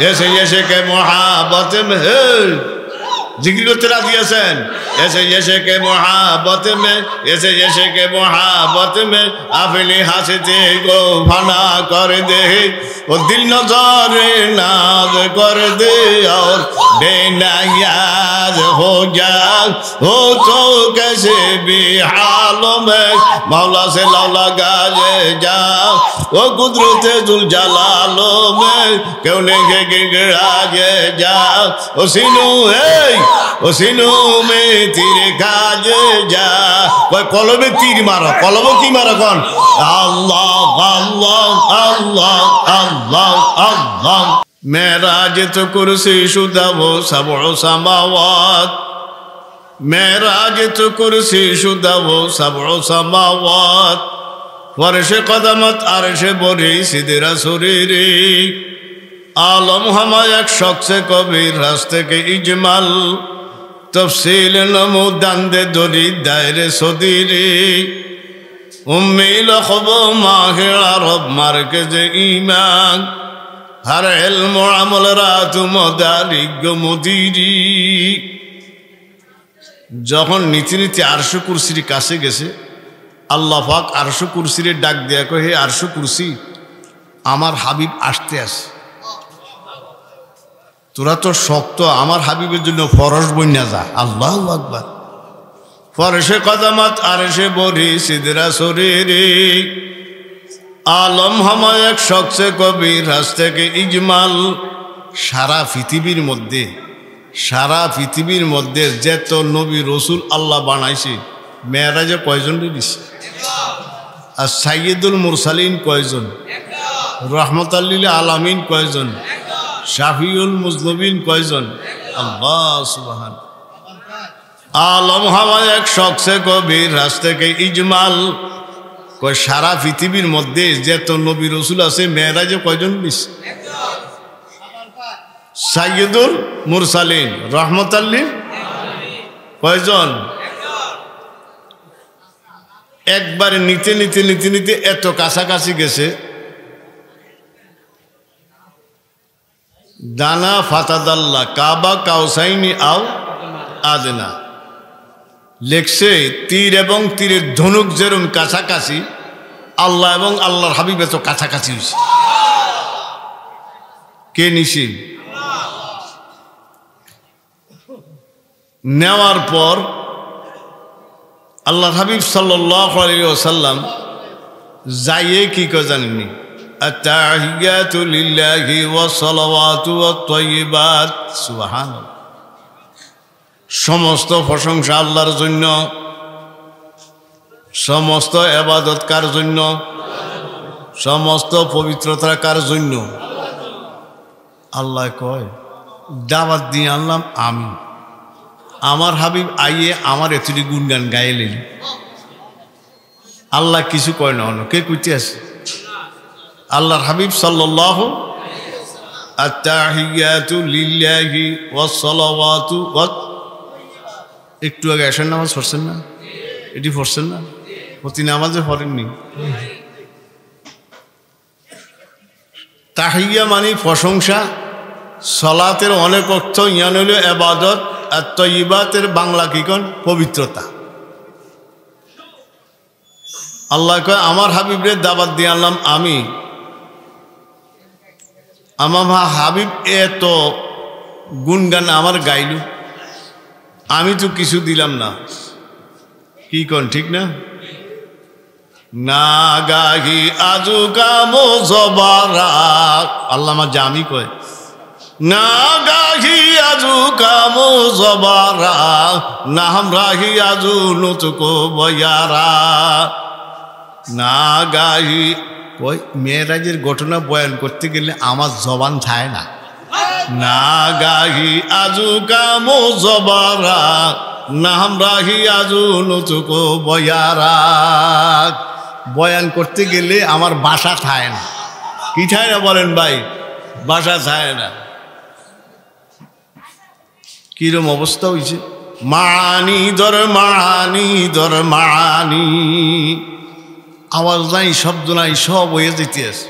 ऐसे जैसे के मोहब्बत में जिक्र करते राजी आছেন ऐसे जैसे के मोहब्बत में ऐसे जैसे के मोहब्बत में अपने हंसते को फना कर दे वो दिल नजर नाज कर दे और बेनियाज हो जा हो तो कैसे भी हालों में मौला से लौला गाजे जा वो कुदरत जुल जलालों में क्यों नहीं गिड़गिड़ाजे जा ओ सीनू में तीरे काज जा कोई कलबे तीर मारो कलब की मारो कौन अल्लाह अल्लाह अल्लाह अल्लाह अल्लाह मेराज तो कुर्सी शुदा वो सबो समावात मेराज तो कुर्सी शुदा वो सबो समावात फर्श कदमत अर्श बोरी सिदरा सुरीरी आलम हम एक शख्स कबीर रास्ते के इजमाल तफसील नमो दंदे दोरी दायरे सोदीरी उम्मी लखबो माहिर अरब मरकज ईमान हर इल्म अमल रात मदारिक मुदीरी যখন নীতি নীতি আরশ কুরসির কাছে গেছে আল্লাহ পাক আরশ কুরসিরে ডাক দেয়া কয় হে আরশ কুরসি আমার হাবিব আসতে আছে তোরা তো শক্ত আমার হাবিবের জন্য ফরজ বইনা যা আল্লাহু আকবার ফরশে কদমত আরশে বরি সিদরা সরিরি আলম হাম এক শখসে কবির রাস্তে কে ইজমাল সারা পৃথিবীর মধ্যে যত নবী রসুল আল্লাহ বানাইছে মেরাজে কয়জন দিছে আর সাইয়্যিদুল মুরসালিন কয়জন রহমতুল লিল আলামিন কয়জন শাফিউল মুজনবিন কয়জন আল্লাহ সুবহান আলম হাওয়া এক শখসে কবির রাস্তে কে ইজমাল কয় সারা পৃথিবীর মধ্যে যত নবী রসুল আছে মেরাজে কয়জন দিছে সাইয়্যিদুল মুরসালিন রহমতুল লিল কয়জন একবার নিতে এত কাছাকাছি গেছে দানা ফাতাদাল্লা কাবা কাউসাইনি আও আদনা লেখছে তীর এবং তীরের ধনুক যেরকম কাছাকাছি আল্লাহ এবং আল্লাহর হাবিব এত কাছাকাছি হয়েছে কে নিছি নেওয়ার পর আল্লাহর হাবিব সাল্লাল্লাহু আলাইহি ওয়াসাল্লাম যাইয়ে কি কয় জানেননি আত-তাহিয়াতু লিল্লাহি ওয়াস সালাওয়াতু ওয়াত তাইয়্যিবাত সুবহানাল্লাহ সমস্ত প্রশংসা আল্লাহর জন্য সমস্ত ইবাদত কার জন্য সমস্ত পবিত্রতা কার জন্য আল্লাহ কয় দাওয়াত দিয়ে আনলাম আমি আমার হাবিব আইয়ে আমার এতটি গুণগান গাইলেন আল্লাহ কিছু কয় না কে কইতে আছে আল্লাহর হাবিব সাল্লাল্লাহু আত-তাহিয়াতু লিল্লাহি ওয়াস সালাওয়াতু ওয়াত একটু আগে এশার নামাজ পড়ছেন না এটি পড়ছেন না প্রতি নামাজে পড়েননি তাহিয়া মানে প্রশংসা সালাতের অনেক অর্থ ইয়ান হইল ইবাদত আর তাইয়্যিবাতের বাংলা কি কোন পবিত্রতা আল্লাহ কয় আমার হাবিবের দাওয়াত দিয়ে আনলাম আমি আমার হাবিব এত গুণগান আমার গাইল আমি তো কিছু দিলাম না কি কোন ঠিক না না গাহি আজু কামো জবারা আল্লামা জামি কয় না গাহি আজু কামো জবারা না হামরাহি আজু নুতকো বয়ারা না গাহি কই মেয়েরাজের ঘটনা বয়ান করতে গেলে আমার জবান ছায় না না গাহি আজু কামো জবারা না হামরাহি আজু নুতকো বয়ারা বয়ান করতে গেলে আমার বাসা ছায় না কি ছায় না বলেন ভাই বাসা ছায় না কিরম অবস্থা হয়েছে মানি দর মানি আওয়াজ নাই শব্দ নাই সব হয়ে যেতে আছে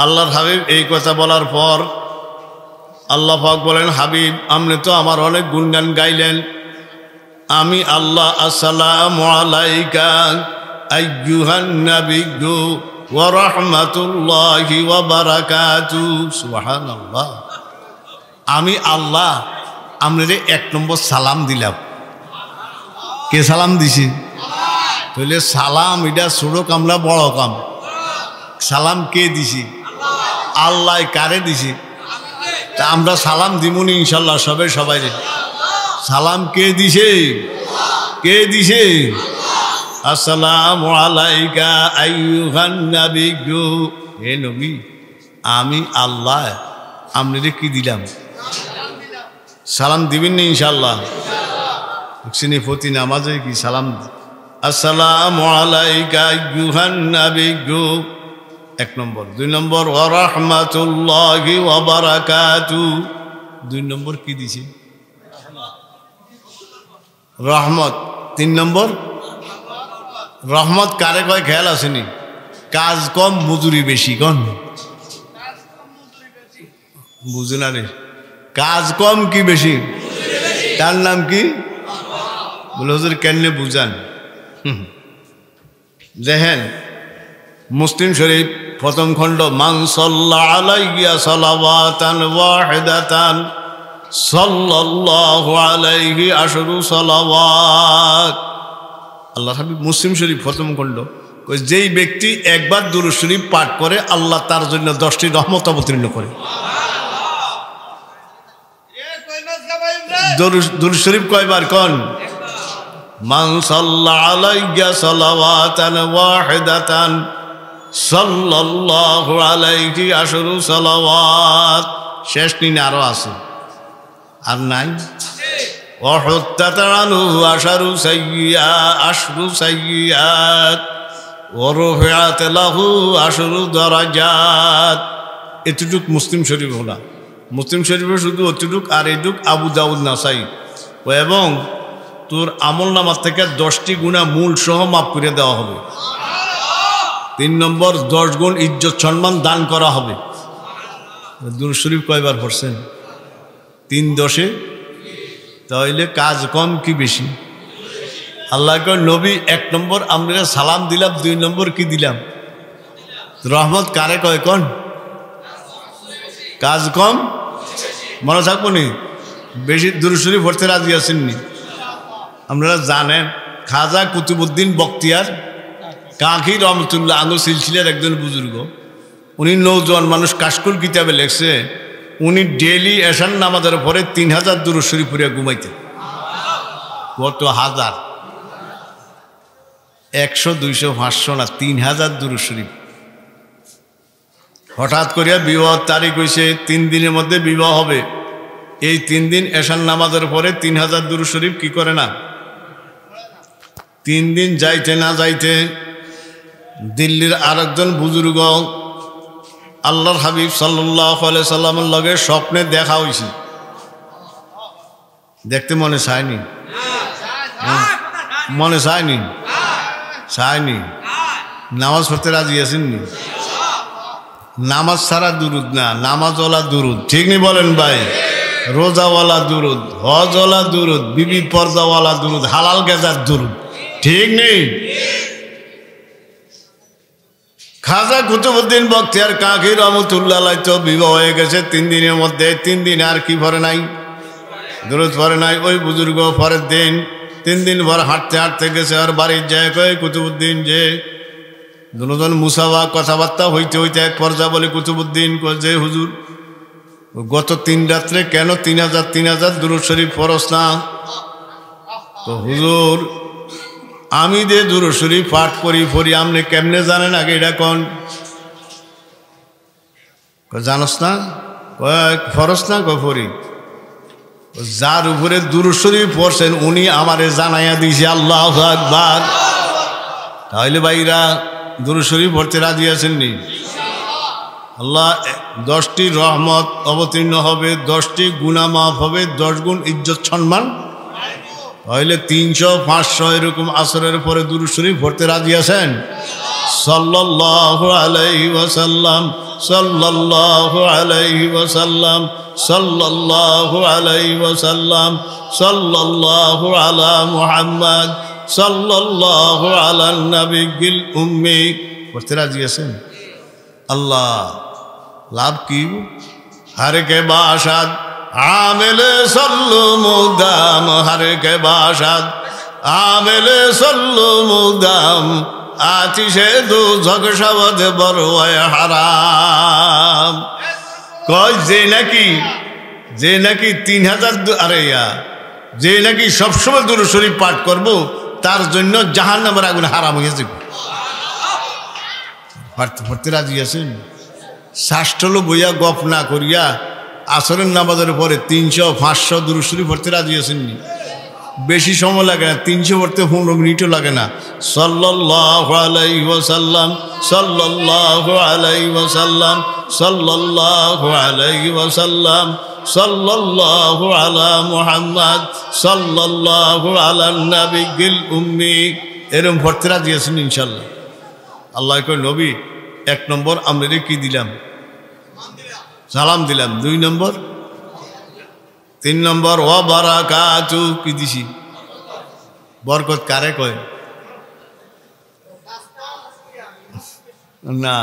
আল্লাহর হাবিব এই কথা বলার পর আল্লাহ পাক বলেন, হাবিব আপনি তো আমার অনেক গুণগান গাইলেন, আমি আল্লাহ আসসালামু আলাইকা আইয়ুহান নাবিয়্যু ওয়া রাহমাতুল্লাহি ওয়া বারাকাতুহু। সুবহানাল্লাহ। আমি আল্লাহ আপনারে 1 নম্বর সালাম দিলাম। কে সালাম দিছি? তাহলে সালাম এটা ছোট কাম না বড় কাম? সালাম কে দিছি? আল্লাহ। কারে দিছি? তা আমরা সালাম দিমুনি ইনশাল্লাহ সবাই সবাই। সালাম কে দিছে? কে দিছে? আসসালামু আলাইকা আইয়ুহান নাবিয়্যু। হে নবী, আমি আল্লাহ আপনারে কি দিলাম? সালাম দিবেন না ইনশাল্লাহ? প্রতি নামাজে কি সালাম? আসসালামু আলাইকা আইয়ুহান নাবিয়্যু 1 নম্বর। 2 নম্বর ওয়া রাহমাতুল্লাহি ওয়া বারাকাতুহু। 2 নম্বর কি দিছে? রহমত। 3 নম্বর রহমত কারে কয় খেয়াল আসেনি? কাজ কম মজুরি বেশি। কোন বুঝে না রে? কাজ কম কি বেশি? তার নাম কি? বলে হুজুর কেন বুঝান? দেখেন মুসলিম শরীফ প্রথম খণ্ড, মান সাল্লাল্লাহু আলাইহি সালাওয়াতান ওয়াহিদাতান সাল্লাল্লাহু আলাইহি আশরু সালাওয়াত। আল্লাহ হাবিব মুসলিম শরীফ প্রথম খণ্ড, যেই ব্যক্তি একবার দুরূদ শরীফ পাঠ করে আল্লাহ তার জন্য 10টি রহমত অবতীর্ণ করে। দুরূদ শরীফ কয়বার কোন? মান সাল্লাল্লাহু আলাইহি সালাওয়াতান ওয়াহিদাতান সাল্লাল্লাহু আলাইহি আশরু সালাওয়াত। শেষ দিন আরো আছে, আর নাই? ওয়াহুত্তাত আনহু আশরু সাইয়্যাত ওয়া রুফিআত লাহু আশরু দারাজাত। এতটুক মুসলিম শরীফ হলো। মুসলিম শরীফে শুধু অতটুক, আর এটুক আবু দাউদ, নাসাই। এবং তোর আমল নামার থেকে 10টি গুনাহ মূল সহ মাফ করে দেওয়া হবে। 3 নম্বর 10 গুণ ইজ্জত সম্মান দান করা হবে। দুরূদ শরীফ কয়বার পড়ছেন? 3 10-এ। তাহলে কাজ কম কি বেশি? আল্লাহ কয় নবী 1 নম্বর আমরা সালাম দিলাম, 2 নম্বর কি দিলাম? রহমত কারে কয় কোন? কাজ কম মনে থাকবো নি? বেশি দুরূদ শরীফ পড়তে রাজি আছেননি? আপনারা জানেন খাজা কুতুবউদ্দিন বখতিয়ার কাঁকি রহমতুল্লাহ আনহু সিলসিলার একজন বুজুর্গ। উনি নৌজওয়ান মানুষ, কাশকুল কিতাবে লেখছে উনি ডেইলি এশার নামাজের পরে 3000 দুরূদ শরীফ পড়ে ঘুমাইতেন। কত হাজার? 100 200 500 না, 3000 দুরূদ শরীফ। হঠাৎ করিয়া বিবাহ তারিখ হয়েছে, 3 দিনের মধ্যে বিবাহ হবে। এই 3 দিন এশার নামাজের পরে 3000 দুরূদ শরীফ কি করে না? 3 দিন যাইতে না যাইতে দিল্লির আরেকজন বুজুর্গ আল্লাহর হাবিব সাল্লাল্লাহু আলাইহি সাল্লামের লগে স্বপ্নে দেখা হয়েছে। দেখতে মনে চায়নি? মনে চায়নি? চায়নি? নামাজ পড়তে রাজি আছেননি? নামাজ ছাড়া দুরুদ না, নামাজওয়ালা দুরুদ। ঠিক নি বলেন ভাই? রোজাওয়ালা দুরুদ, হজওয়ালা দুরুদ, বিবি পর্দাওয়ালা দুরুদ, হালাল গেজার দুরুদ। ঠিক নেই? খাজা কুতুবউদ্দিন বখতিয়ার কাঁকি রহমতুল্লাহ আলাইহি তো বিবাহ হয়ে গেছে 3 দিনের মধ্যে। 3 দিন আর কি পড়ে নাই? দুরুদ পড়ে নাই। ওই বুজুর্গ পরের দিন 3 দিন ভর হাঁটতে হাঁটতে গেছে, আর বাড়ির যায় কয় কুতুবউদ্দিন যে দুজন মুসাওয়া কথাবার্তা হইতে হইতে এক পর্যায়ে বলে কুতুবউদ্দিন যে হুজুর গত 3 রাত্রে কেন 3000 দুরূদ শরীফ পড়স না? তো হুজুর আমি যে দুরূদ শরীফ পাঠ করি পড়ি, আপনি কেমনে জানেন আগে এটা কোন? জানস না? ফরস না? করি। যার উপরে দুরূদ শরীফ পড়ছেন উনি আমারে জানাইয়া দিয়েছে। আল্লাহু আকবার। তাহলে ভাইরা দুরূদ শরীফ পড়তে রাজি আছেননি? আল্লাহ 10টি রহমত অবতীর্ণ হবে, 10টি গুনাহ মাফ হবে, 10 গুণ ইজ্জত সম্মান। তাহলে 300 500 এরকম আসরের পরে দুরূদ শরীফ পড়তে রাজি আছেন? সাল্লাল্লাহু আলাইহি ওয়াসাল্লাম, সাল্লাল্লাহু আলাইহি ওয়াসাল্লাম, সাল্লাল্লাহু আলাইহি ওয়াসাল্লাম, সাল্লাল্লাহু আলা মুহাম্মদ, সাল্লাল্লাহু আলান নবিয়্যিল উম্মি পড়তে রাজি আছেন? আল্লাহ লাভ কি? हर के बाशाद आमिल सल्लु मुदाम, हर के बाशाद आमिल सल्लु मुदाम, आतिशे दोज़ख शवद बरवाए हराम। कौन जे नाकी 3000 अरे यार जे नाकी सब समय दुरूद शरीफ पाठ करबो तार जन्य জাহান্নামের আগুন হারাম হয়ে যাবে। পড়তে রাজি আছেন? শাস্ত্রলো বইয়া গপ না করিয়া আসরের নামাজের পরে 300 500 দুরূদ শরীফ পড়তে রাজি আছেন? বেশি সময় লাগে না, 300 পড়তে 15 মিনিটও লাগে না। সাল্লাল্লাহু আলাইহি ওয়াসাল্লাম, সাল্লাল্লাহু আলাইহি ওয়াসাল্লাম, সাল্লাল্লাহু আলাইহি ওয়াসাল্লাম, সাল্লাল্লাহু আলা মুহাম্মদ, সাল্লাল্লাহু আলান নবিয়্যিল উম্মি এরকম পড়তে রাজি আছেন ইনশাআল্লাহ? আল্লাহ কয় নবী 1 নম্বর আমরা কি দিলাম? সালাম দিলাম। 2 নম্বর, 3 নম্বর ওয়া বারাকাতু কি দিছি? বরকত কারে কয়? না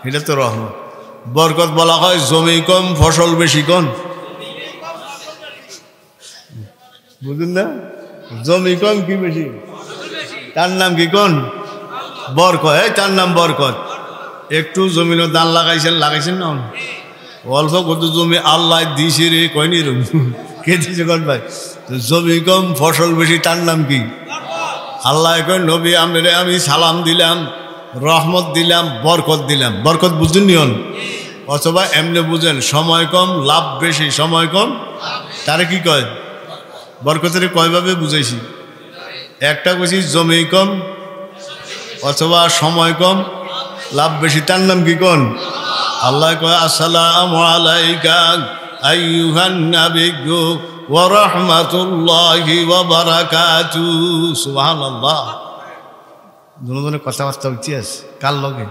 এটা তো রহমত। বরকত বলা হয় জমি কম ফসল বেশি কোন, বুঝুন না? জমি কম কি বেশি, তার নাম কি কোন? বরকত। তার নাম বরকত। একটু জমিনও দান লাগাইছেন না? অল্প কত জমি আল্লাহ দিছে রে, কয়নি রে কে দিছে কোন ভাই? জমি কম ফসল বেশি, তার নাম কি? আল্লাহ কয় নবী আমি সালাম দিলাম, রহমত দিলাম, বরকত দিলাম। বরকত বুঝুন নিয়ন, অথবা এমনি বুঝেন সময় কম লাভ বেশি, সময় কম তারে কি কয়? বরকতের কয়ভাবে বুঝাইছি? একটা কইছি জমি কম অথবা সময় কম লাভ বেশি, তার নাম কি কোন? আল্লাহ কয় আসসালামু আলাইকা আইয়ুহান নাবিয়্যু ওয়া রাহমাতুল্লাহি ওয়া বারাকাতুহু। সুবহানাল্লাহ। দুজনে কথাবার্তা হচ্ছে কার লগে?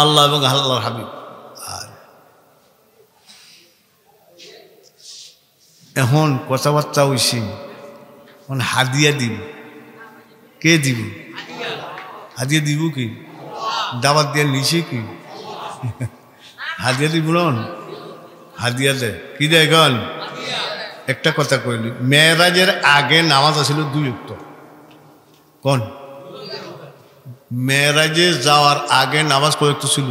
আল্লাহ এবং আল্লাহর হাবিব। আর এখন কথাবার্তা হইছে, এখন হাদিয়া দিব। কে দিব? হাদিয়া দিব কি? দাওয়াত দিয়ে নিছে কি? হাদিয়া দিব না? হাদিয়া দে কি দেয়? এখন একটা কথা কইলি, মেরাজের আগে নামাজ আছিল 2 ওয়াক্ত। কোন? মেরাজে যাওয়ার আগে নামাজ কয় ওয়াক্ত ছিল?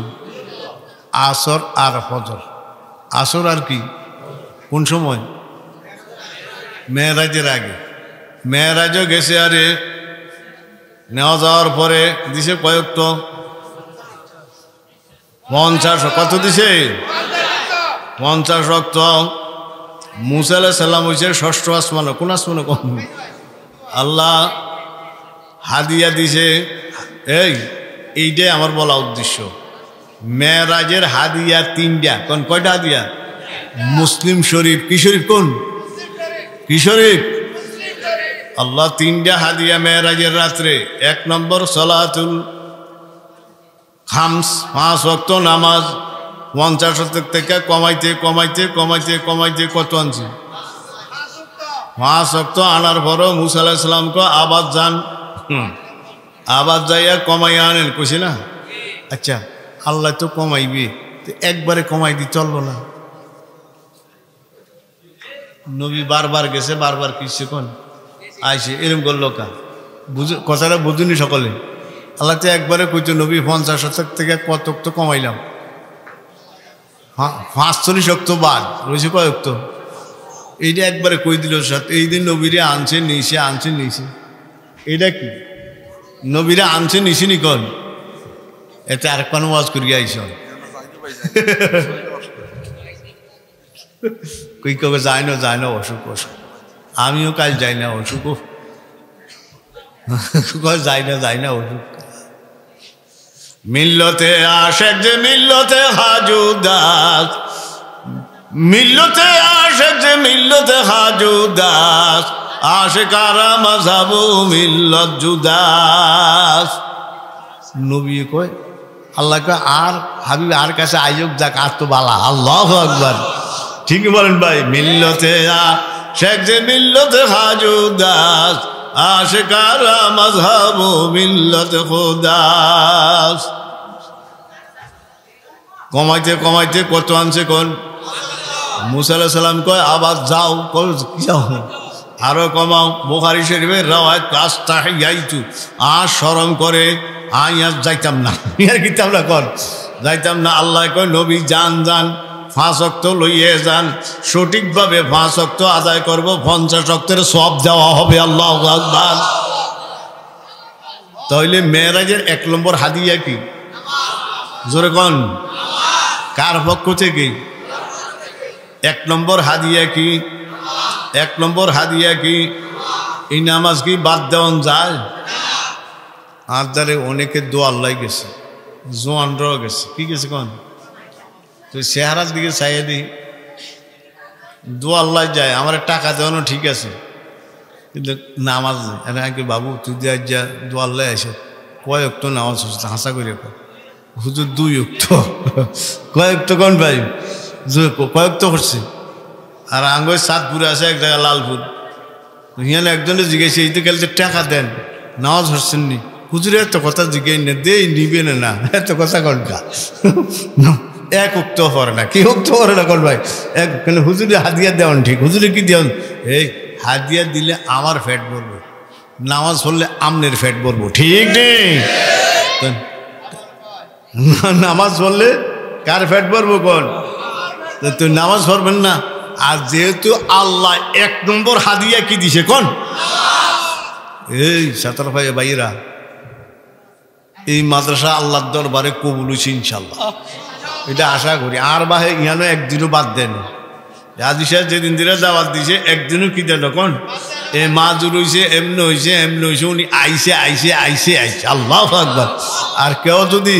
আসর আর ফজর। আসর আর কি কোন সময়? মেরাজের আগে। মেরাজও গেছে, আরে নেওয়া যাওয়ার পরে দিছে কয় ওয়াক্ত? 50। কত দিছে? 50 ওয়াক্ত। মুসা আলাইহিস সালাম হইছে 6ষ্ঠ আসমান। কোন আসমান? কোন? আল্লাহ হাদিয়া দিছে। এইটাই আমার বলা উদ্দেশ্য। মেরাজের হাদিয়া 3টা। কোন? কয়টা হাদিয়া? মুসলিম শরীফ। কি শরীফ? কোন? কি শরীফ? আল্লাহ 3টা হাদিয়া মেরাজের রাত্রে। 1 নম্বর সালাতুল খামস, 5 ওয়াক্ত নামাজ। 50 থেকে কমাইতে কমাইতে কমাইতে কমাইতে কত আনছি? 5 ওয়াক্ত আনার পরও মুসা আলাইহিস সালামকে আবার যান, আবার যাইয়া কমাইয়া আনেন, কইছে না? আচ্ছা আল্লাহ তো কমাইবে, তো একবারে কমাই দি চললো না? নবী বারবার গেছে, বারবার কিসে কোন আইসে, এরকম করলো কা? কথাটা বুঝুনি সকলে? আল্লাহ তো একবারে কইতো নবী 50 থেকে কত তো কমাইলাম, 45 ওয়াক্ত বাদ রয়েছে কয় ওয়াক্ত? এইটা একবারে কই দিল। এই দিন নবীরে আনছে নিছে, আনছে নিছে। এটা কি নবীরা আনছে নিছে নিকন? এতে আর কোন ওয়াজ করিয়া আইস? কই কবে যায় না অসুখ অসুখ। আমিও কাল যাই না অসুখ, যাই না অসুখ। মিল্লতে আশেক যে মিল্লতে হাজুদাস, মিল্লতে আশেক যে মিল্লতে হাজুদাস, আশিকারা মাযহাবু মিল্লাত জুদাস। নবী কয় আল্লাহ কয় আর হাবিব আর কাছে আয়োগ যাক আর তো বালা। আল্লাহু আকবার। ঠিকই বলেন ভাই। মিল্লতে শেখ যে মিল্লতে হাজুদাস আশিকারা মাযহাবু মিল্লাত খুদাস। কমাইতে কমাইতে কত আনছে কোন? মুসা আলাইহিস সালাম কয় আবার যাও, যাও আরো কমাও। বুখারী শরীফের রওয়ায়াত আস্তাহিয়াইতু, আর শরম করে আই আর যাইতাম না, ইয়ার কিতাব না কর যাইতাম না। আল্লাহ কয় নবী যান যান, 5 ওয়াক্ত লইয়ে যান, সঠিকভাবে 5 ওয়াক্ত আদায় করব, 50 ওয়াক্তের সওয়াব দেওয়া হবে। আল্লাহু আকবার। তাহলে মেরাজের 1 নম্বর হাদিয়া কি? জোরে কোন? কার পক্ষ থেকে? 1 নম্বর হাদিয়া কি? 1 নম্বর হাদিয়া কি? এই নামাজ কি বাদ দেওয়ান যায়? আর দ্বারে অনেকে দোয়ার লাই গেছে, জোয়ানরাও গেছে। কি গেছে কোন? তো চেহারার দিকে চাইয়ে দিই, দোয়ার লাই যায়। আমার টাকা দেওয়ানো ঠিক আছে, কিন্তু নামাজ নেই। বাবু তুই দিয়ে যা দোয়ার লাই আসে, কয়েক তো নামাজ হচ্ছে হাসা করে হুজুর 2 ওয়াক্ত। কয়েক তো কোন ভাই? কয়েক তো করছে। আর আঙ্গয় সাতপুরে আছে এক জায়গায় লালপুর, হিয়ানে একজনে জিজ্ঞেস এই তো গেলে টাকা দেন, নামাজ হচ্ছেন নি। হুজুরে এত কথা জিজ্ঞেস না, দেই নিবে না, এত কথা কনকা। 1 ওয়াক্ত পড়ে না, কি ওয়াক্ত পড়ে না কোন ভাই? কেন হুজুরে হাদিয়া দেওয়ান ঠিক? হুজুরে কি দেওয়ান? এই হাদিয়া দিলে আমার ফ্যাট ভরবো, নামাজ পড়লে আমনের ফ্যাট ভরবো। ঠিক নেই? নামাজ পড়লে কার ফ্যাট ভরবো কোন? তুই নামাজ পড়বেন না। আর যেহেতু আল্লাহ 1 নম্বর হাদিয়া কি দিছে কোন? এই 17 ভাই ভাইরা, এই মাদ্রাসা আল্লাহর দরবারে কবুল হইছে ইনশাআল্লাহ, এটা আশা করি। আর বাহে ইয়ানো একদিনও বাদ দেন। হাজি সাহেব যেদিন দিনে দাওয়াত দিছে একদিনও কি দেন কোন? এ মাজুর হইছে, এমনি হইছে, এমনি হইছে, উনি আইসে আইসে আইসে আইসে। আল্লাহু আকবার। আর কেউ যদি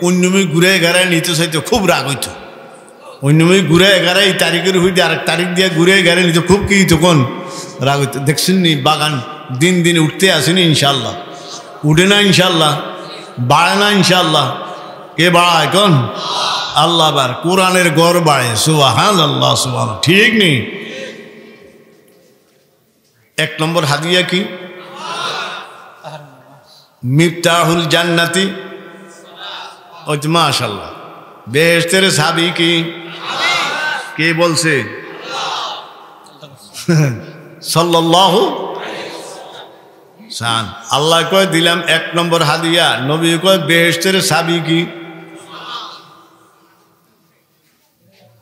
অন্যমি ঘুরে ঘেরায় নিতে চাইতো খুব রাগ হইতো। অন্যমি ঘুরে ঘেরায় এই তারিখের হইতে আরেক তারিখ দিয়ে ঘুরে ঘেরে নিত, খুব কি তখন রাগ হইতো। দেখছেন নি বাগান দিন দিন উঠতে আসেনি ইনশাল্লাহ, উঠে না ইনশাল্লাহ, বাড়ে না ইনশাল্লাহ। কে বাড়ায় কোন? আল্লাহ। বার কোরআনের গড় বাড়ে। সুবহানাল্লাহ, সুবহানাল্লাহ। ঠিক নেই? 1 নম্বর হাদিয়া কি? মিফতাহুল জান্নাতি, ওই তো মাশাআল্লাহ। বেহেশতের চাবি কি? কে বলছে? সাল্লাল্লাহু সান। আল্লাহ কয় দিলাম 1 নম্বর হাদিয়া, নবী কয় বেহেশতের চাবি কি?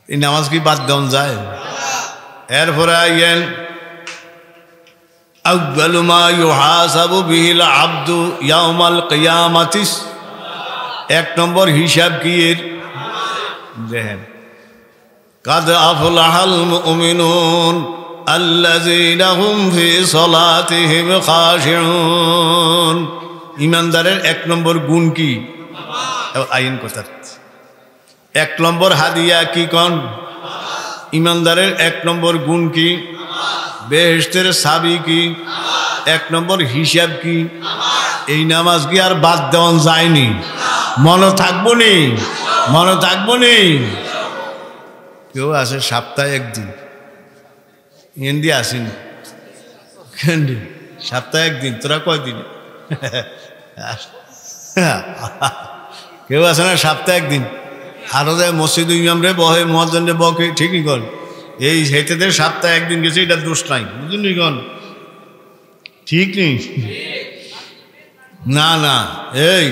এই নামাজ কি বাদ দেওয়া যায়? এরপরে আইয়েন আউয়ালু মা ইউহাসাবু বিহিল আবদু ইয়াউমাল কিয়ামাতিস। 1 নম্বর হিসাব কি এর? দেখেন, কাদ আফলাহাল মুমিনুন আল্লাযীনা হুম ফি সালাতিহিম খাশিউন। ইমানদারের 1 নম্বর গুণ কি? আইন কথা। 1 নম্বর হাদিয়া কি কোন? ইমানদারের 1 নম্বর গুণ কি? বেহেশতের চাবি কি? 1 নম্বর হিসাব কি? এই নামাজ কি আর বাদ দেওয়া যায়নি? মনে থাকবো নি? মনে থাকবো নি? কেউ আছে সপ্তাহে 1 দিন, হিন্দি আসেনি সপ্তাহে 1 দিন। তোরা কয়দিন? কেউ আছে না সপ্তাহে 1 দিন? আরো যায় মসজিদ ইমাম রে বহে, মুয়াজ্জিন রে বকে। ঠিকই কন। এই হেতেদের সপ্তাহে 1 দিন গেছে, এটা দোষ নাই, বুঝলি কন? ঠিক নেই? না না, এই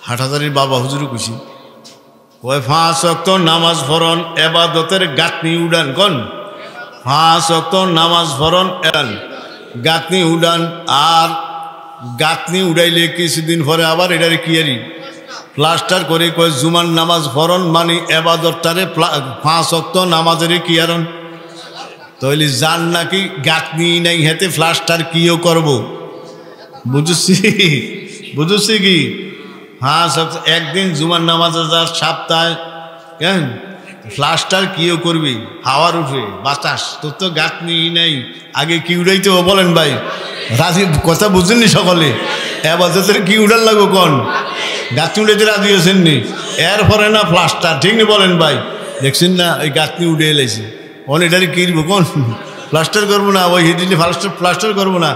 হাটহাজারির বাবা হুজুর খুশি ওই 5 ওয়াক্ত নামাজ পড়ন, এবাদতের গাঁথনি উড়ান কোন? 5 ওয়াক্ত নামাজ পড়ন, গাঁথনি উড়ান। আর গাঁথনি উড়াইলে কিছুদিন পরে আবার এটারে কিয়ারি প্লাস্টার করে কয় জুমার নামাজ পড়ন, মানে এবাদতটারে 5 ওয়াক্ত নামাজের কিয়ারন। তাহলে যান নাকি গাঁথনি নাই হেতে প্লাস্টার কিও করব, বুঝছি? বুঝছি কি? 5 ওয়াক্ত 1 দিন জুমার নামাজ, সপ্তাহে কেন প্লাস্টার কিও করবি হাওয়ার উঠে বাতাস তোর তো গাঁথনি নাই আগে কি উড়াইতে বলেন ভাই রাজি কথা বুঝেননি সকলে এবাদতের কি উড়ার লাগো কোন গাঁথনি উড়াইতে রাজি হয়েছেন নি এরপরে না প্লাস্টার ঠিক নি বলেন ভাই দেখছেন না ওই গাঁথনি উড়ে এলাইছে অন এটারে কিনবো কোন প্লাস্টার করবো না ওই হিদিনে প্লাস্টার করবো না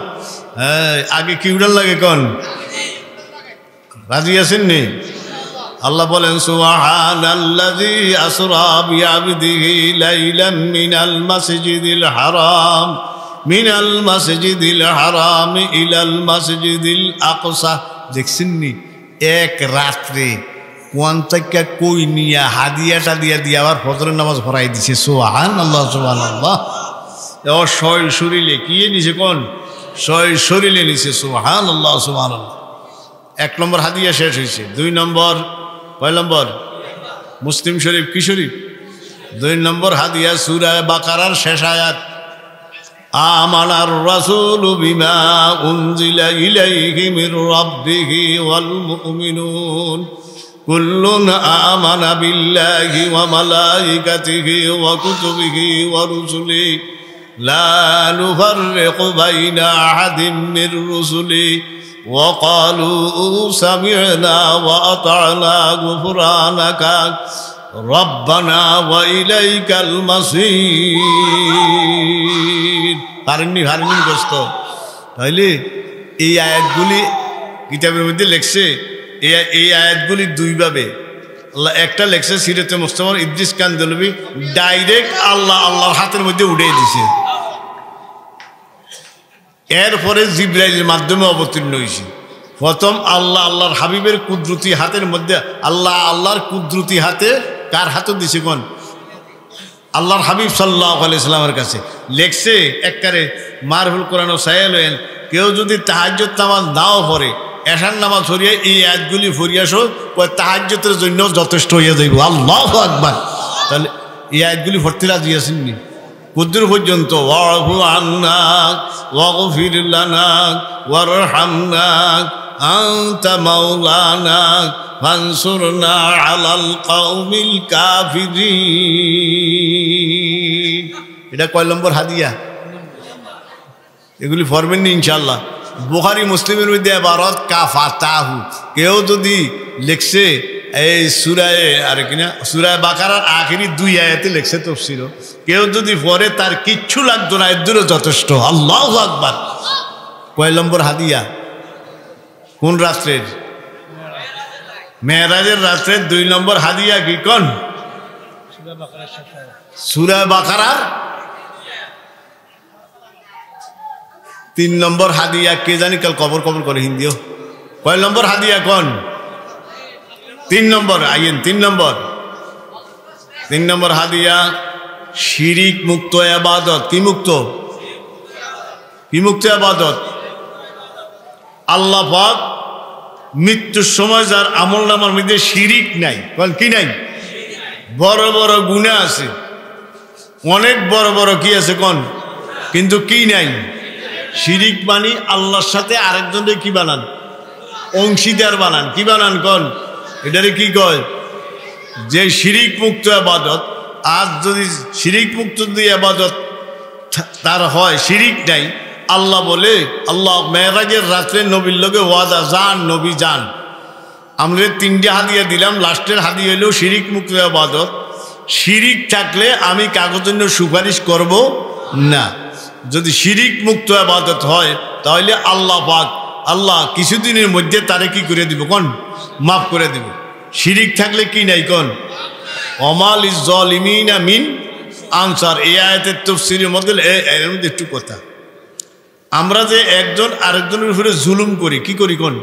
হ্যাঁ আগে কি উড়ার লাগে কোন রাজি আছেন নি আল্লাহ বলেন সুবহানাল্লাযী আসরা বিআবদিহি লাইলাম মিনাল মাসজিদিল হারাম ইলাল মাসজিদিল আকসা দেখছেন নি এক রাত্রে কোন থেকে কই নিয়া হাদিয়াটা দিয়ে আবার ফজরের নামাজ পড়াই দিছে সুবহানাল্লাহ সুবহানাল্লাহ ও শয় শরীরে কি নিছে কোন শয় শরীরে নিছে সুবহানাল্লাহ সুবহানাল্লাহ এক নম্বর হাদিয়া শেষ হয়েছে দুই নম্বর কয় নম্বর মুসলিম শরীফ কি শরীফ দুই নম্বর হাদিয়া সূরা বাকারার শেষ আয়াত আমানার রাসূলু বিমা উনজিলা ইলাইহি মির রাব্বিহি ওয়াল মুমিনুন কুল্লুন আমানা বিল্লাহি ওয়া মালাইকাতিহি ওয়া কুতুবিহি ওয়া রুসুলিহি লা নুফাররিকু বাইনা আহাদিন মির রুসুলিহি وقالوا سمعنا وأطعنا غفرانك ربنا وإليك المصير হারেননি দোস্ত তাইলে এই আয়াতগুলি কিতাবের মধ্যে লেখছে এই আয়াতগুলি দুইভাবে আল্লাহ একটা লেখছে সিরাতে মুস্তাফা ইদ্রিস কান্দলবি ডাইরেক্ট আল্লাহর হাতের মধ্যে উঠে দিছে এরপরে জিবরাইলের মাধ্যমে অবতীর্ণ হয়েছে প্রথম আল্লাহর হাবিবের কুদরতি হাতের মধ্যে আল্লাহর কুদরতি হাতে কার হাতে দিছে কোন আল্লাহর হাবিব সাল্লাল্লাহু আলাইহি সাল্লামের কাছে লেখছে একবারে মারহুল কোরআন ও সায়ালেন কেউ যদি তাহাজ্জুদ নামাজ নাও পড়ে এশার নামাজ পড়িয়ে এই আয়াতগুলি পড়িয়াসো ওই তাহাজ্জুদের জন্য যথেষ্ট হয়ে যাইব আল্লাহু আকবার তাহলে এই আয়াতগুলি পড়তে রাজি আছেন নি কুদুর পর্যন্ত ওয়াহু আন্না ওয়াগফির লানা ওয়ারহামনা আনতা মাওলানা ফানসুরনা আলাল কওমিল কাফিরিন এটা কয় নম্বর হাদিয়া এগুলি পড়বেন না ইনশাআল্লাহ বুখারী মুসলিমের মধ্যে ইবারত কাফাতাহু কেউ যদি লেখছে এই সূরায়ে আর কিনা সূরা বাকারার আখেরি দুই আয়াতে লেখছে তাফসীর কেউ যদি পড়ে তার কিচ্ছু লাগতো না এর যথেষ্ট আল্লাহু আকবার কয় নম্বর হাদিয়া কোন রাত্রের মেরাজের রাত্রের দুই নম্বর হাদিয়া কি কোন সূরা বাকারার তিন নম্বর হাদিয়া কে জানি কাল কবর করে হিন্দিও কয় নম্বর হাদিয়া কোন তিন নম্বর আইন তিন নম্বর হাদিয়া শিরিক মুক্ত ইবাদত কি মুক্ত ইবাদত আল্লাহ পাক মৃত্যুর সময় যার আমলনামার মধ্যে শিরিক নাই কোন কি নাই বড় বড় গুনাহ আছে অনেক বড় বড় কি আছে কোন কিন্তু কি নাই শিরিক মানে আল্লাহর সাথে আরেকজনকে কি বানান অংশীদার বানান কি বানান কোন এটারে কি কয় যে শিরিক মুক্ত ইবাদত আজ যদি শিরিক মুক্ত দিয়ে ইবাদত তার হয় শিরিক নাই আল্লাহ বলে আল্লাহ মেরাজের রাত্রে নবীর লগে ওয়াদা যান নবী যান আমরা তিনটে হাদিয়া দিলাম লাস্টের হাদিয়া হইলেও শিরিক মুক্ত ইবাদত শিরিক থাকলে আমি কাগজের সুপারিশ করব না যদি শিরিক মুক্ত ইবাদত হয় তাহলে আল্লাহ পাক আল্লাহ কিছুদিনের মধ্যে তারে কি করে দিব কোন মাফ করে দিব শিরিক থাকলে কি নাই কোন ওমাল ইজ জালিমিনা মিন আনসার এই আয়াতের তাফসীরের মধ্যে এর মধ্যে একটু কথা আমরা যে একজন আরেকজনের উপরে জুলুম করি কি করি কোন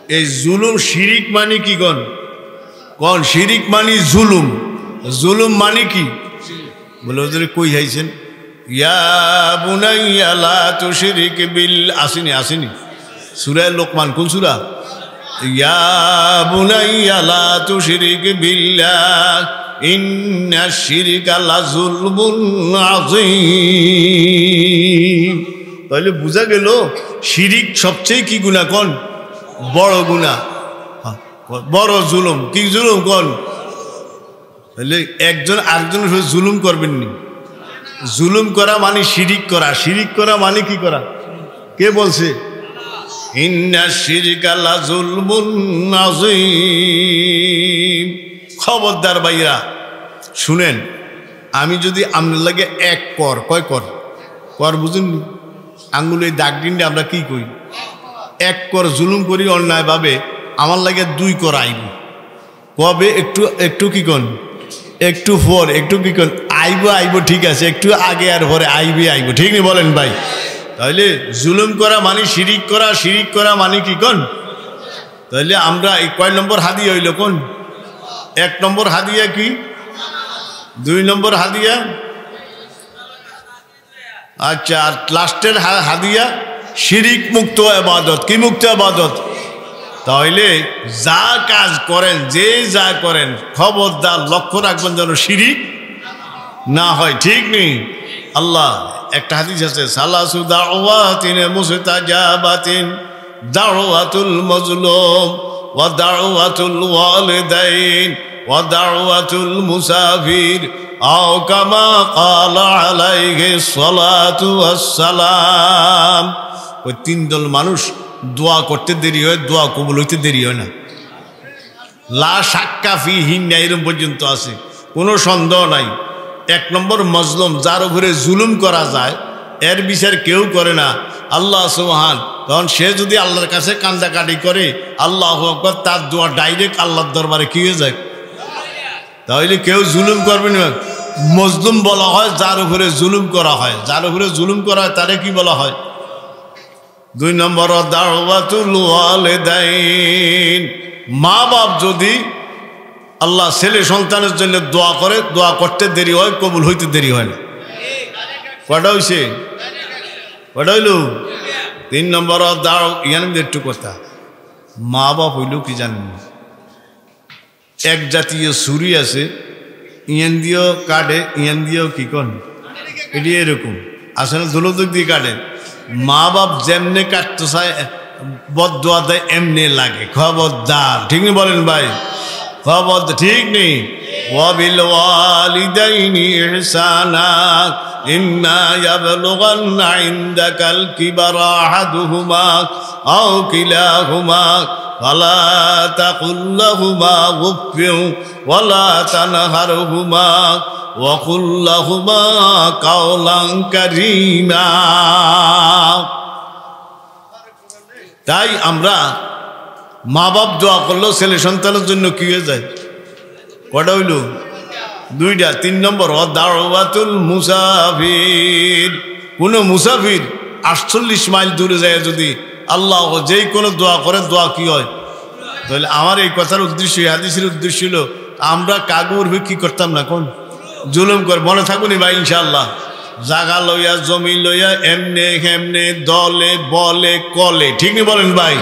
এই জুলুম শিরিক মানে কি কোন শিরিক মানে জুলুম মানে কি বলে ওদের কই হাইছেন ইয়া বুনাইয়া লা তুশরিক বিল আসিনি সূরা লোকমান কোন সূরা ইয়া বুনাইয়া লা তুশরিক বিল্লাহ ইন্নাশ শিরকা লাযুলমুন আযীম তাহলে বোঝা গেল শিরিক সবচেয়ে কি গুনাহ কোন বড় গুনাহ বড় জুলুম কি জুলুম কোন তাহলে একজন আরেকজনের সাথে জুলুম করবেন নি। জুলুম করা মানে শিরিক করা, শিরিক করা মানে কি করা? কে বলছে? ইন্না শিরকা লাযুলমুন আযীম। খবরদার ভাইরা শুনেন, আমি যদি আপনার লাগে এক কর, কয় কর? কর বুঝুন, আঙ্গুলে দাগ দিনটা আমরা কি করি? এক কর জুলুম করি অন্যায়ভাবে, আমার লাগে 2 কর আইব। কবে একটু একটু কি কন, একটু পর একটু কি কন, আইব ঠিক আছে, একটু আগে আর পরে আইব, ঠিক নেই বলেন ভাই? তাহলে জুলুম করা মানে শিরিক করা, শিরিক করা মানে কি কন? তাহলে আমরা এই কয় নম্বর হাদিয়া হইল কোন? 1 নম্বর হাদিয়া কি? 2 নম্বর হাদিয়া, আচ্ছা, আর লাস্টের হাদিয়া শিরিক মুক্ত ইবাদত। কি মুক্ত ইবাদত? তাহলে যা কাজ করেন, যে যা করেন, খবরদার লক্ষ্য রাখবেন যেন শিরিক না হয়, ঠিক নেই? আল্লাহ একটা হাদিস আছে, সালাসু দাওয়াতিন মুস্তাজাবাতিন, দাওয়াতুল মাজলুম ওয়া দাওয়াতুল ওয়ালিদাইন ওয়া দাওয়াতুল মুসাফির আও কামা ক্বালা আলাইহিস সালাতু ওয়াস সালাম। ওই 3 দল মানুষ দোয়া করতে দেরি হয়, দোয়া কবুল হইতে দেরি হয় না। লা শাক্কা ফিহি, এরকম পর্যন্ত আছে, কোনো সন্দেহ নাই। 1 নম্বর মজলুম, যার উপরে জুলুম করা যায়, এর বিচার কেউ করে না, আল্লাহ সুবহান। তখন সে যদি আল্লাহর কাছে কান্দাকাটি করে, আল্লাহু আকবার, তার দোয়া ডাইরেক্ট আল্লাহর দরবারে কি হয়ে যায়? তাহলে কেউ জুলুম করবে না। মজলুম বলা হয় যার উপরে জুলুম করা হয়, যার উপরে জুলুম করা হয় তারে কি বলা হয়? 2 নম্বর দাওয়াতুল ওয়ালিদাইন, মা বাপ যদি আল্লাহ ছেলে সন্তানের জন্য দোয়া করে, দোয়া করতে দেরি হয়, কবুল হইতে দেরি হয় না। কটা হইছে? কটা হইল? 3 নম্বর একটু কথা, মা বাপ হইল কি জানেন? এক জাতীয় ছুরি আছে, ইয়ান দিয়েও কাটে, ইয়ান দিয়েও কি কন, এটি এরকম আসলে দোলদুক দিয়ে কাটে। মা বাপ যেমনে কাটতে চায়, বদদোয়া দেয়, এমনি লাগে। খবরদার, ঠিক নেই বলেন ভাই? খবর ঠিক নেই। ওয়াবিল ওয়ালিদাইনি ইহসানা ইম্মা ইয়াবলুগান্না ইনদাকাল কিবারা আহাদুহুমা আও কিলাহুমা ফালা তাকুল লাহুমা উফফিন ওয়ালা তানহারহুমা ওয়া কুল লাহুমা কাওলান কারীমা। তাই আমরা মা বাপ দোয়া করলেও ছেলে সন্তানের জন্য কি হয়ে যায়? কটা হইল? 2টা। 3 নম্বর দাওয়াতুল মুসাফির, কোন মুসাফির 48 মাইল দূরে যায় যদি আল্লাহ যেই কোনো দোয়া করে, দোয়া কি হয়? তাহলে আমার এই কথার উদ্দেশ্য, হাদিসের উদ্দেশ্য হলো আমরা কাগুর কি করতাম না, কোন জুলুম করে। মনে থাকুনি ভাই ইনশাআল্লাহ? জাগা লইয়া, জমি লইয়া, এমনে হেমনে, দলে বলে কলে, ঠিক নেই বলেন ভাই?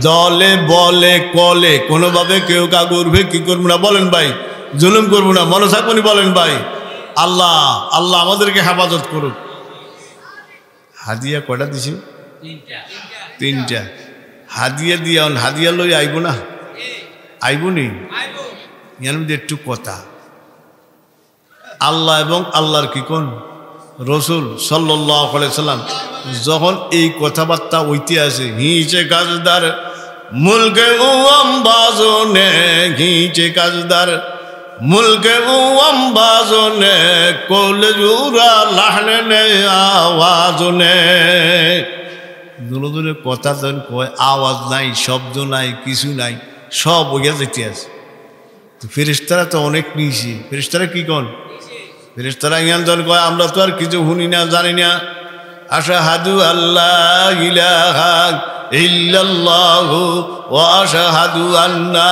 দলে বলে কলে কোনোভাবে কেউ কাগুর কি করবো না, বলেন ভাই? জুলুম করবো না, মনে থাকুনি বলেন ভাই? আল্লাহ আল্লাহ আমাদেরকে হেফাজত করুক। হাদিয়া কয়টা দিছি? 3টা। হাদিয়া দিয়া, হাদিয়া লই আইব না? আইব নি? একটু কথা, আল্লাহ এবং আল্লাহর কি কোন রসুল সাল্লাল্লাহু আলাইহি সাল্লাম যখন এই কথাবার্তা ঐতি আছে, হিঁচে কাজদার মুলকে আম্বাজনে, হিঁচে কাজদার মুলকে আম্বাজনে, কোলে জুরা লাহনে নে আওয়াজনে। দুলে কথা যখন কয়, আওয়াজ নাই, শব্দ নাই, কিছু নাই, সব ওইয়া যেতে আছে। তো ফেরেশতারা তো অনেক নিয়েছি, ফেরেশতারা কি কন? ফেরেশতারা ইয়ান যখন কয়, আমরা তো আর কিছু শুনি না, জানি না। আশহাদু আল্লাহ ইলাহা ইল্লাল্লাহু ওয়া আশহাদু আন্না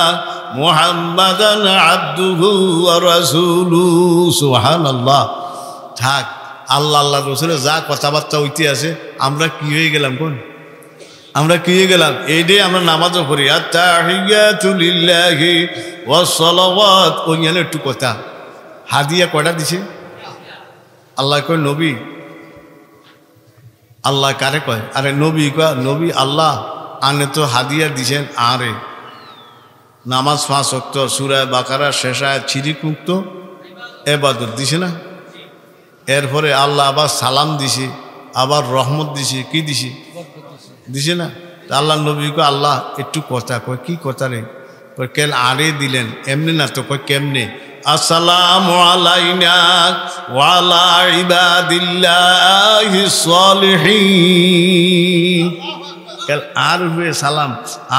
মুহাম্মাদান আবদুহু ওয়া রাসূলুহু। সুবহানাল্লাহ। থাক, আল্লাহ আল্লাহ রসুলের যা কথাবার্তা হইতে আছে, আমরা কি হয়ে গেলাম? কোন আমরা কি হয়ে গেলাম? এইটাই আমরা নামাজও পড়ি, আত-তাহিয়াতু লিল্লাহি ওয়াস সালাওয়াত। ওই একটু কথা, হাদিয়া কয়টা দিছে? আল্লাহ কয় নবী, আল্লাহ কারে কয়? আরে নবী কয়, নবী আল্লাহ আনে তো হাদিয়া দিছেন আরে। নামাজ 5 ওয়াক্ত, সূরা বাকারা শেষ আয়াত শিরিক মুক্ত ইবাদত দিছে না? এরপরে আল্লাহ আবার সালাম দিছে, আবার রহমত দিছে, কি দিছে? দিছে না? আল্লাহ নবীকে আল্লাহ একটু কথা কয়, কি কথা রে? কেন আরে দিলেন, এমনি না তো, কয় কেমনে? আসসালামু আলাইনা ওয়া আলা ইবাদিল্লাহিস সালিহিন। কেন আর উপরে সালাম,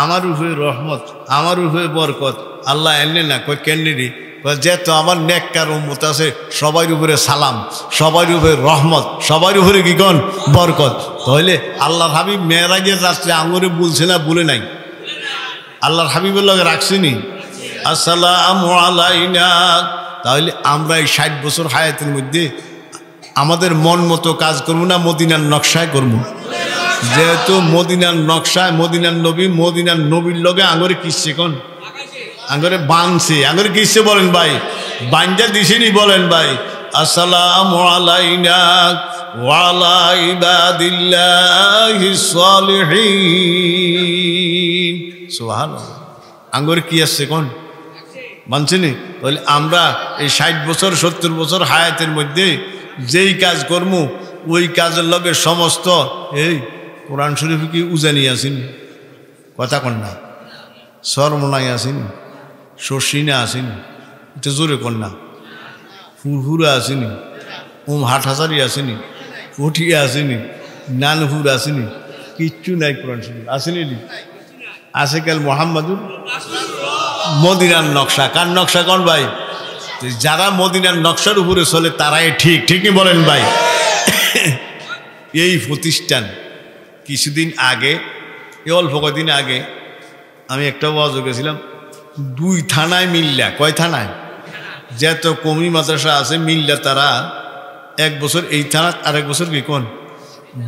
আমার উপরে রহমত, আমার উপরে বরকত, আল্লাহ এমনি না, কয় কেমনি রে? যেহেতু আমার নেককার উম্মত আছে, সবার উপরে সালাম, সবার উপরে রহমত, সবার উপরে কি কোন বরকত। তাহলে আল্লাহর হাবিব মেরাজের রাত্রে আঙুরে বলছে না, বলে নাই? আল্লাহর হাবিবের লগে রাখছিনি আসসালামু আলাইনা। তাহলে আমরা এই 60 বছর হায়াতের মধ্যে আমাদের মন মতো কাজ করবো না মদিনার নকশায় করবো? যেহেতু মদিনার নকশায় মদিনার নবীর লগে আঙুরে কিসছে কোন আঙুরে বানছে, আঙুরে কিসছে বলেন ভাই? বাঞ্জা দিছেনি বলেন ভাই? আসসালামু আলাইনা ওয়া আলা ইবাদিল্লাহিস সালিহিন। সুবহানাল্লাহ। আঙ্গুরে কি আসছে কোন মানছেনি? তাহলে আমরা এই 60 বছর 70 বছর হায়াতের মধ্যে যেই কাজ করবো ওই কাজের লগে সমস্ত এই কোরআন শরীফ কি উজানি আসেনি? কথা কন না। সরমনাই আসেনি, শশিনা আসেনি, এটা জোরে কন না। ফুরফুরা আসেনি, হাটহাজারি আসেনি, পটিয়া আসেনি, নানপুর আসেনি, কিচ্ছু নাই কোরআন শরীফ আসেনি। আছে কাল মোহাম্মদুর মদিনার নকশা। কার নকশা কোন ভাই? যারা মদিনার নকশার উপরে চলে তারাই ঠিক, ঠিকই বলেন ভাই? এই প্রতিষ্ঠান কিছুদিন আগে, এই অল্প কদিন আগে আমি একটা ওয়াজ গেছিলাম, 2 থানায় মিল্লা, কয় থানায় যত কমি মাদ্রাসা আছে মিল্লা, তারা 1 বছর এই থানা, আর 1 বছর কি কোন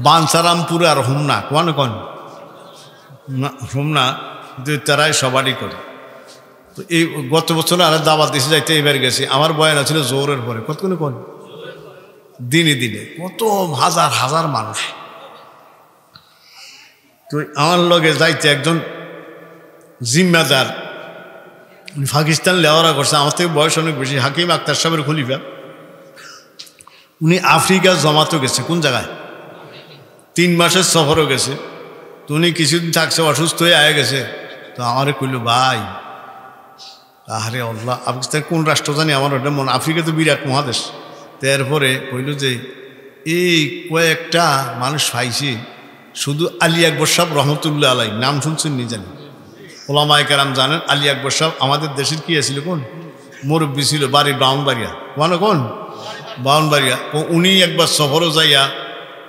বাঞ্ছারামপুর আর হোমনা, কোন কোন হোমনা, তারাই সবারই করে। তো এই গত বছর আর দাওয়াত এসে যাইতে এবার গেছি, আমার বয়ান ছিল জোরের পরে, কতক্ষণ কোন দিনে দিনে কত হাজার হাজার মানুষ। তো আমার লগে যাইতে একজন জিম্মাদার, পাকিস্তান লেওয়ারা করছে, আমার থেকে বয়স অনেক বেশি, হাকিম আক্তার সাহেবের খলিফা। উনি আফ্রিকা জমাতো গেছে, কোন জায়গায় 3 মাসের সফরও গেছে। তো উনি কিছুদিন থাকছে, অসুস্থ হয়ে আয়ে গেছে। তো আমারে কইল, ভাই আরে আল্লাহ, পাকিস্তান কোন রাষ্ট্র জানি আমার ওটা মনে, আফ্রিকা তো বিরাট মহাদেশ। তো এরপরে কইল যে এই কয়েকটা মানুষ পাইছে, শুধু আলী আকবর সাহেব রহমতুল্লাহ আলাই, নাম শুনছেন নি জানি, ওলামায়ে কেরাম জানেন। আলী আকবর সাহেব আমাদের দেশের কি ছিল কোন মুরব্বী ছিল, বাড়ি ব্রাউনবাড়িয়া, মানে কোন ব্রাউনবাড়িয়া। উনি একবার সফরও যাইয়া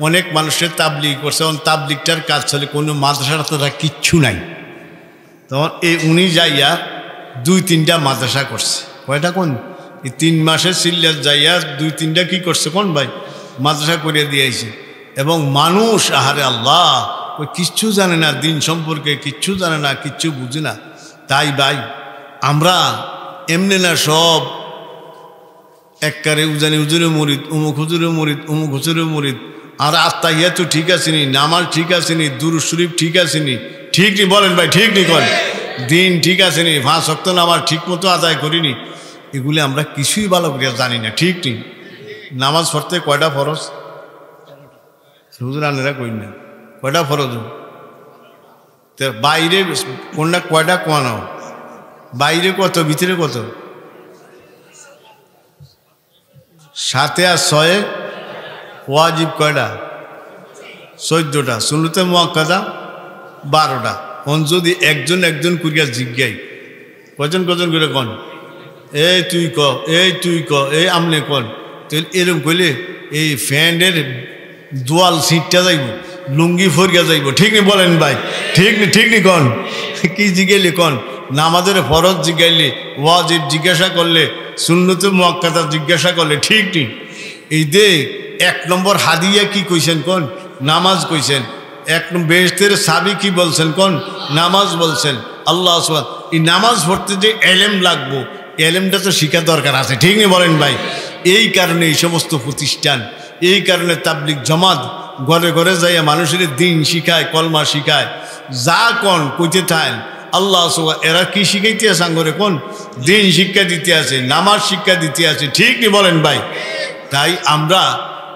অনেক মানুষের তাবলিগ করছে। তাবলিগটার কাজ চলে, কোনো মাদ্রাসাটা তো কিচ্ছু নাই। তখন এই উনি যাইয়া 2-3টা মাদ্রাসা করছে। কয়টা কোন এই 3 মাসের সিল্লাস যাইয়া 2-3টা কি করছে কোন ভাই মাদ্রাসা করিয়া দিয়েছে। এবং মানুষ আহারে আল্লাহ ওই কিচ্ছু জানে না, দিন সম্পর্কে কিচ্ছু জানে না, কিচ্ছু বুঝে না। তাই ভাই আমরা এমনি না সব এককারে উজানি হুজুরে মরিদ, অমুক হুজুরে মরিদ, অমুক হুজুরে মরিদ। আর আত্মাহিয়া তো ঠিক আসেনি, নামাজ ঠিক আসেনি, দুরূদ শরীফ ঠিক আসেনি, ঠিক নি বলেন ভাই? ঠিক নি কন? দিন ঠিক আসেনি, 5 ওয়াক্ত নামাজ ঠিক মতো আদায় করিনি। এগুলি আমরা কিছুই ভালো করে জানি না, ঠিক নেই। নামাজ পড়তে কয়টা ফরজ হুজুর আনেরা কই না, কয়টা ফরজ? বাইরে কোনটা কয়টা কোয়ানো, বাইরে কত, ভিতরে কত? 7 আর 6 ওয়াজিব কয়টা? 14টা। সুন্নতে মুআক্কাদা 12টা। কোন যদি একজন একজন করিয়া জিজ্ঞাই, কজন কজন করে কন, এই তুই ক, এই তুই ক, এই আমনে কন। তো এরকম কইলে এই ফ্যানের দোয়াল সিটটা যাইব, লুঙ্গি ফরিয়া যাইব, ঠিক নি বলেন ভাই? ঠিক নি, ঠিক নি কন? কি জিজ্ঞাইলে কন? নামাজের ফরজ জিজ্ঞাইলে, ওয়াজিব জিজ্ঞাসা করলে, সুন্নতে মুআক্কাদা জিজ্ঞাসা করলে, ঠিক নি? এই দে 1 নম্বর হাদিয়া কি কইছেন কোন? নামাজ কইছেন। 1 বেহেশতের চাবি কি বলছেন কোন? নামাজ বলছেন। আল্লাহ সুবহান, এই নামাজ পড়তে যে এলেম লাগবো, এলেমটা তো শিখা দরকার আছে, ঠিক নি বলেন ভাই? এই কারণে এই সমস্ত প্রতিষ্ঠান, এই কারণে তাবলিগ জামাত ঘরে ঘরে যাইয়া মানুষের দিন শিখায়, কলমা শিখায়। যা কন কইতে থাকেন, আল্লাহ এরা কি শিখাইতে আছে আঙ্গরে কোন দিন শিক্ষা দিতে আছে, নামাজ শিক্ষা দিতে আছে, ঠিক নি বলেন ভাই? তাই আমরা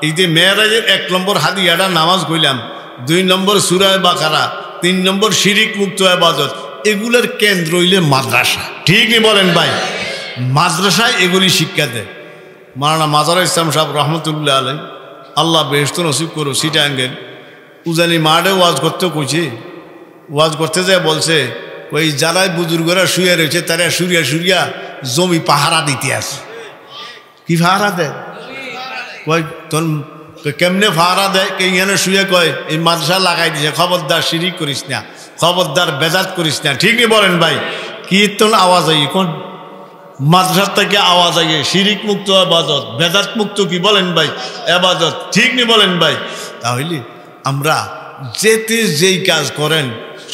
এই যে মেয়েরাজের 1 নম্বর হাদিয়াটা নামাজ কইলাম, 2 নম্বর সূরা বাকারা, 3 নম্বর শিরিক মুক্ত ইবাদত, এগুলোর কেন্দ্র হইলে মাদ্রাসা, ঠিক নি বলেন ভাই? মাদ্রাসায় এগুলি শিক্ষা দেয়। মাওলানা মাজার ইসলাম সাহেব রহমতুল্লাহ আলাইহি, আল্লাহ বেহেশত নসিব করো, সিটাঙ্গের উজানি মাঠে ওয়াজ করতে কইছে, ওয়াজ করতে যায় বলছে ওই যারাই বুজুর্গরা শুয়ে রয়েছে তারা সুরিয়া সুরিয়া জমি পাহারা দিতে আছে। কি পাহারা দেয়? কয় তোর কেমনে পাহারা দেয়? এইখানে শুয়ে কয় এই মাদ্রাসা লাগাই দিছে, খবরদার শিরিক করিস না, খবরদার বেদাত করিস না, ঠিক নি বলেন ভাই? কীর্তন আওয়াজ আই কোন মাদ্রাসার থেকে আওয়াজ আগে শিরিক মুক্ত ইবাদত, বেদাত মুক্ত কি বলেন ভাই ইবাদত, ঠিক নি বলেন ভাই? তাহলে আমরা যেতে যেই কাজ করেন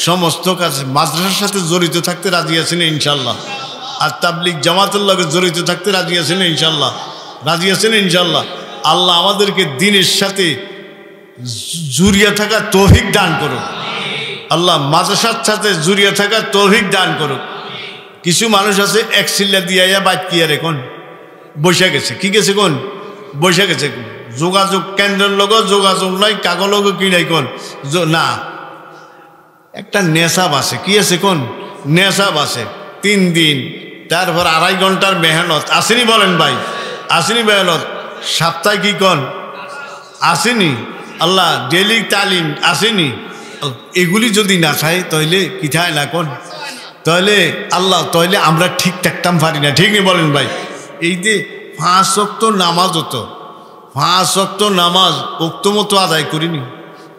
সমস্ত কাজ মাদ্রাসার সাথে জড়িত থাকতে রাজি আছেন ইনশাল্লাহ? আর তাবলিগ জামাতের লগে জড়িত থাকতে রাজি আছেন ইনশাল্লাহ? রাজি আছেন ইনশাল্লাহ? আল্লাহ আমাদেরকে দ্বীনের সাথে জুড়িয়ে থাকার তৌফিক দান করুক। আল্লাহ মাদ্রাসার সাথে জুড়িয়ে থাকার তৌফিক দান করুক। কিছু মানুষ আছে এক সিল্লা দিয়া বাদ কি আর এখন বসে গেছে, কি গেছে কোন বসে গেছে, যোগাযোগ কেন্দ্রের লোক যোগাযোগ নাই, কাগজ লোক কি নাই কোন না, একটা নেশাব আছে, কি আছে কোন নেশাব আছে, 3 দিন, তারপর 2.5 ঘন্টার মেহনত আসেনি বলেন ভাই? আসেনি মেহনত? সপ্তাহে কি কোন আসেনি? আল্লাহ ডেলি তালিম আসেনি? এগুলি যদি না খায় তাহলে কি খায় না কোন, তাহলে আল্লাহ তাহলে আমরা ঠিক থাকতাম পারি না, ঠিক নেই বলেন ভাই? এই যে 5 ওয়াক্ত নামাজ হতো, 5 ওয়াক্ত নামাজ ওক্ত মতো আদায় করিনি।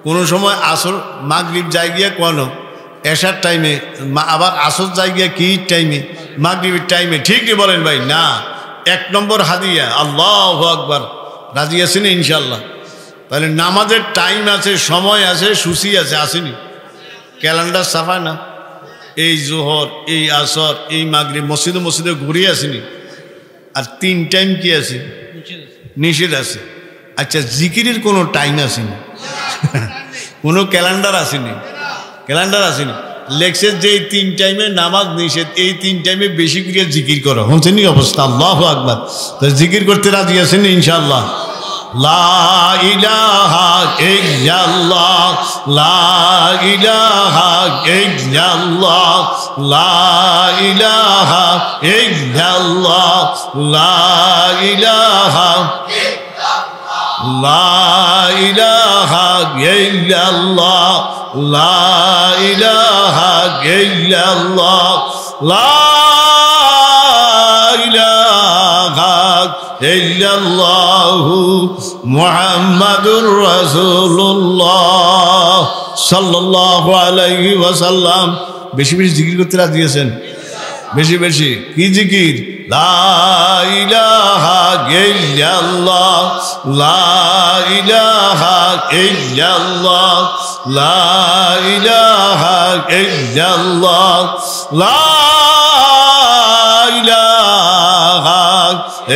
কোনো সময় আসর মাগরিব যাই গিয়া কোনো এশার টাইমে, আবার আসর যাই গিয়া কি টাইমে, মাগরিবের টাইমে, ঠিক নেই বলেন ভাই? না, 1 নম্বর হাদিয়া আল্লাহু আকবার। রাজি আছেন ইনশাল্লাহ? তাহলে নামাজের টাইম আছে, সময় আছে, সূচি আছে, আসেনি? ক্যালেন্ডার সাফা না? এই জোহর, এই আসর, এই মাগরিব মসজিদে মসজিদে ঘুরিয়ে আসেনি? আর 3 টাইম কি আছে? নিষেধ আছে। আচ্ছা জিকিরের কোনো টাইম আসেনি? কোনো ক্যালেন্ডার আসেনি? ক্যালেন্ডার আসেনি, লেখছে যে এই 3 টাইমে নামাজ নিষেধ, এই 3 টাইমে বেশি করে জিকির করো। হচ্ছেনি অবস্থা? আল্লাহু আকবার। তো জিকির করতে রাজি আছেন ইনশাআল্লাহ? লা ইলাহা ইল্লাল্লাহ, লা ইলাহা ইল্লাল্লাহ, লা ইলাহা ইল্লাল্লাহ, লা ইলাহা, লা ইলাহা ইল্লাল্লাহ, লা ইলাহা ইল্লাল্লাহ, লা ইলাহা ইল্লাল্লাহু মুহাম্মাদুর রাসূলুল্লাহ সাল্লাল্লাহু আলাইহি ওয়াসাল্লাম। বেশি বেশি জিকির করতে রাজি আছেন? বেশি বেশি কি জিকির? লা ইলাহা ইল্লাল্লাহ, লা ইলাহা ইল্লাল্লাহ, লা ইলাহা ইল্লাল্লাহ, লা ইলাহা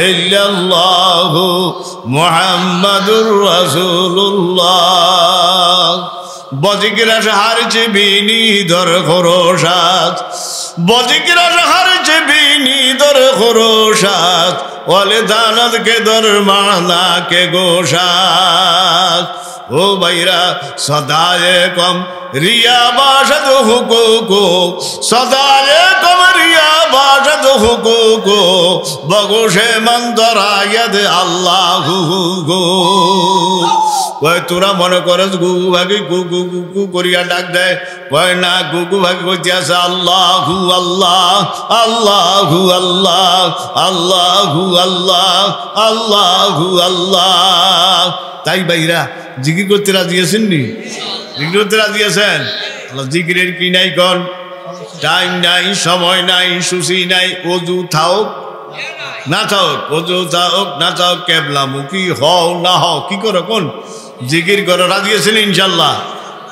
ইল্লাল্লাহু মুহাম্মাদুর রাসূলুল্লাহ। বজিকিরা হারছে বিনি দর খরসাত, বজিকিরা হারছে বিনি দর খরসাত, ওয়ালে দানাত কে দর মানা কে গোশাত। ও ভাইরা সদায়ে কম রিয়া বাশদ হুকুকো, সদায়ে কম রিয়া বাশদ হুকুকো, বগোশে মন্দরায়াদ আল্লাহু গো। কয় তোরা মনে করস গুগু ভাগি গুগু গুগু করিয়া ডাক দেয়, কয় না, গুগু ভাগি করতে আছে আল্লাহু আল্লাহ, আল্লাহু আল্লাহ, আল্লাহু আল্লাহ, আল্লাহু আল্লাহ। তাই ভাইরা জিকির করতে রাজি আছেন নি? জিকির করতে রাজি আছেন? জিকিরের কি নাই কোন? টাইম নাই, সময় নাই, সূচি নাই। অজু থাক না থাক, অজু থাক না থাক, কেবলামুখী হও না হও, কি করো কোন জিকির করো। রাজি আছেন ইনশাল্লাহ?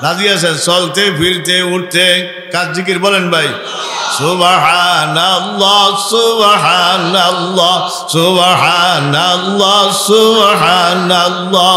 রাজি আছেন? চলতে ফিরতে উঠতে কাজ জিকির বলেন ভাই? সুবহানাল্লাহ, সুবহানাল্লাহ, সুবহানাল্লাহ, সুবহানাল্লাহ,